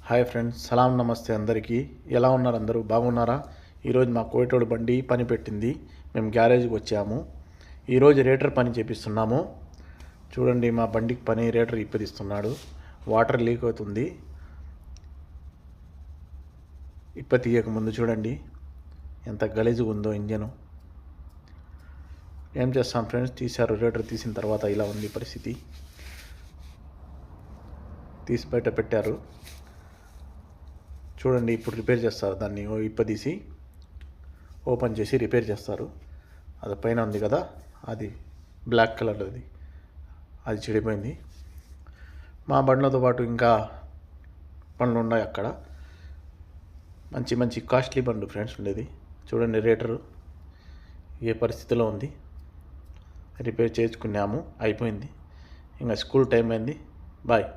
Hi friends, సలాం నమస్తే అందరికీ. ఎలా ఉన్నారు? అందరూ బాగున్నారా? ఈరోజు మా కోయటోడు బండి పని పెట్టింది. మేము గ్యారేజ్కి వచ్చాము. ఈరోజు రేటర్ పని చేపిస్తున్నాము. చూడండి, మా బండికి పని రేటర్ ఇప్పదిస్తున్నాడు. వాటర్ లీక్ అవుతుంది. తీయక ముందు చూడండి ఎంత గలీజుగా ఉందో ఇంజను. ఏం చేస్తాం ఫ్రెండ్స్, తీశారు. రేటర్ తీసిన తర్వాత ఇలా ఉంది పరిస్థితి. తీసి బయట పెట్టారు. చూడండి, ఇప్పుడు రిపేర్ చేస్తారు. దాన్ని ఇప్పదీసి ఓపెన్ చేసి రిపేర్ చేస్తారు. అది పైన ఉంది కదా, అది బ్లాక్ కలర్, అది చెడిపోయింది. మా బండ్లతో పాటు ఇంకా బండ్లు ఉన్నాయి అక్కడ. మంచి మంచి కాస్ట్లీ బండ్లు ఫ్రెండ్స్ ఉండేది. చూడండి రేటరు ఏ పరిస్థితిలో ఉంది. రిపేర్ చేసుకున్నాము, అయిపోయింది. ఇంకా స్కూల్ టైం అయింది. బాయ్.